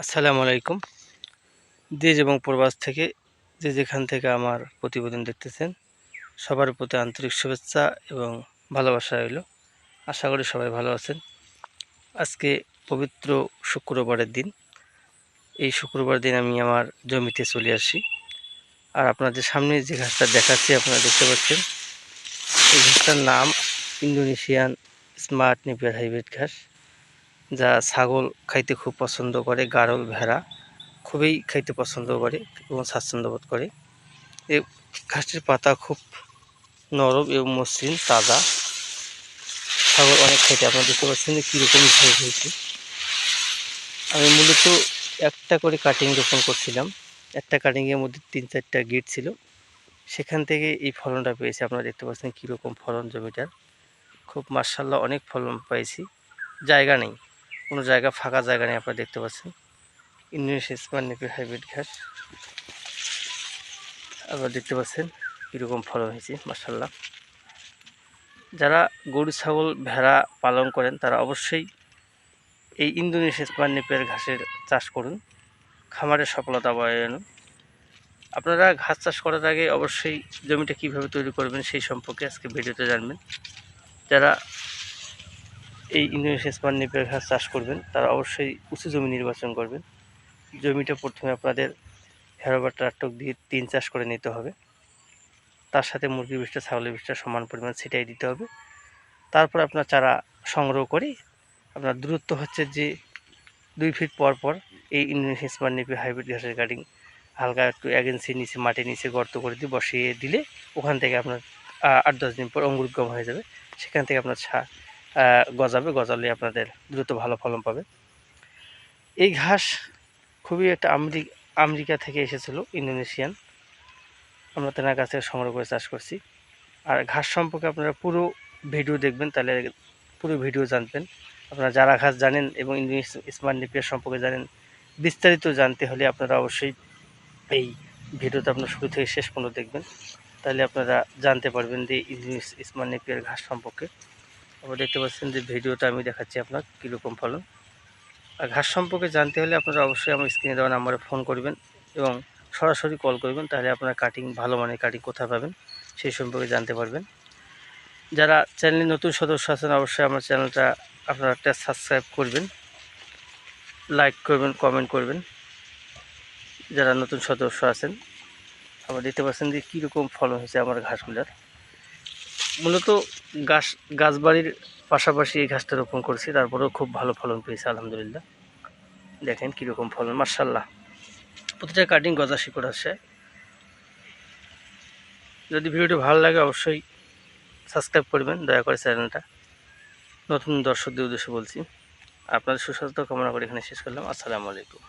আসসালামু আলাইকুম। দেশ এবং প্রবাস থেকে যে যেখান থেকে আমার প্রতিবেদন দেখতেছেন সবার প্রতি আন্তরিক শুভেচ্ছা এবং ভালোবাসা রইল। আশা করি সবাই ভালো আছেন। আজকে পবিত্র শুক্রবারের দিন। এই শুক্রবার দিন আমি আমার জমিতে চলে আসি। আর আপনাদের সামনে যে ঘাসটা দেখাচ্ছি আপনারা দেখতে পাচ্ছেন, এই ঘাসটার নাম ইন্দোনেশিয়ান স্মার্ট নেপিয়ার হাইব্রিড ঘাস, যা ছাগল খাইতে খুব পছন্দ করে। গাড়ল, ভেড়া খুবই খাইতে পছন্দ করে এবং স্বাচ্ছন্দ্য বোধ করে। এই ঘাসটির পাতা খুব নরম এবং মসৃণ, তাজা। ছাগল অনেক খাইতে। আপনারা দেখতে পাচ্ছেন যে কীরকম ঝাল হয়েছে। আমি মূলত একটা করে কাটিং রোপণ করছিলাম। একটা কাটিংয়ের মধ্যে ৩-৪টা গিট ছিল, সেখান থেকে এই ফলনটা পেয়েছি। আপনারা দেখতে পাচ্ছেন কীরকম ফলন জমিটার। খুব মাশাআল্লাহ অনেক ফলন পেয়েছি। জায়গা নেই, কোনো জায়গা ফাঁকা জায়গা নেই। আপনারা দেখতে পাচ্ছেন ইন্দোনেশিয়ান স্মার্ট নেপিয়ার হাইব্রিড ঘাস। আপনারা দেখতে পাচ্ছেন কীরকম ফলন হয়েছে মাশাআল্লাহ। যারা গরু, ছাগল, ভেড়া পালন করেন তারা অবশ্যই এই ইন্দোনেশিয়ান স্মার্ট নেপিয়ার ঘাসের চাষ করুন, খামারের সফলতা বয়ে আনুন। আপনারা ঘাস চাষ করার আগে অবশ্যই জমিটা কীভাবে তৈরি করবেন সেই সম্পর্কে আজকে ভিডিওতে জানবেন। যারা এই ইন্দোনেশিয়ান স্মার্ট নেপিয়ার ঘাস চাষ করবেন তারা অবশ্যই উঁচু জমি নির্বাচন করবেন। জমিটা প্রথমে আপনাদের হ্যারো বা ট্রাক্টর দিয়ে 3 চাষ করে নিতে হবে। তার সাথে মুরগির বীজটা, ছাগলের বীজটা সমান পরিমাণ ছিটাই দিতে হবে। তারপর আপনার চারা সংগ্রহ করে আপনার দূরত্ব হচ্ছে যে 2 ফিট পর পর এই ইন্দোনেশিয়ান স্মার্ট নেপিয়ার হাইব্রিড ঘাসের কাটিং হালকা একটু 1 ইঞ্চির নিচে মাটির নিচে গর্ত করে দিয়ে বসিয়ে দিলে ওখান থেকে আপনার 8-10 দিন পর অঙ্কুরোদ্গম হয়ে যাবে। সেখান থেকে আপনার গজাবে। গজালে আপনাদের দ্রুত ভালো ফলন পাবে। এই ঘাস খুবই একটা আমেরিকা থেকে এসেছিল, ইন্দোনেশিয়ান। আমরা তেনার কাছ থেকে সংগ্রহ করে চাষ করছি। আর ঘাস সম্পর্কে আপনারা পুরো ভিডিও দেখবেন, তাহলে পুরো ভিডিও জানবেন। আপনারা যারা ঘাস জানেন এবং ইন্দোনেশিয়ান স্মার্ট নেপিয়ার সম্পর্কে জানেন, বিস্তারিত জানতে হলে আপনারা অবশ্যই এই ভিডিওটা আপনার শুরু থেকে শেষ পর্যন্ত দেখবেন। তাহলে আপনারা জানতে পারবেন যে ইন্দোনেশিয়ান স্মার্ট নেপিয়ার ঘাস সম্পর্কে। আপনারা দেখতে পাচ্ছেন যে ভিডিওটা আমি দেখাচ্ছি আপনার কীরকম ফলন। আর ঘাস সম্পর্কে জানতে হলে আপনারা অবশ্যই আমার স্ক্রিনে দেওয়া নাম্বারে ফোন করবেন এবং সরাসরি কল করবেন। তাহলে আপনারা কাটিং, ভালো মানের কাটিং কোথায় পাবেন সেই সম্পর্কে জানতে পারবেন। যারা চ্যানেলে নতুন সদস্য আছেন অবশ্যই আমার চ্যানেলটা আপনারা একটা সাবস্ক্রাইব করবেন, লাইক করবেন, কমেন্ট করবেন। যারা নতুন সদস্য আছেন আপনারা দেখতে পাচ্ছেন যে কীরকম ফলন হয়েছে আমার ঘাসগুলার। মূলত গাছবাড়ির পাশাপাশি এই ঘাসটা রোপণ করছি, তারপরেও খুব ভালো ফলন পেয়েছে আলহামদুলিল্লাহ। দেখেন কীরকম ফলন মাশাআল্লাহ। প্রতিটা কাটিং গজা শিকড় আসছে। যদি ভিডিওটি ভালো লাগে অবশ্যই সাবস্ক্রাইব করবেন দয়া করে চ্যানেলটা। নতুন দর্শকদের উদ্দেশ্যে বলছি। আপনাদের সুস্বাস্থ্য কামনা করে এখানে শেষ করলাম। আসসালামু আলাইকুম।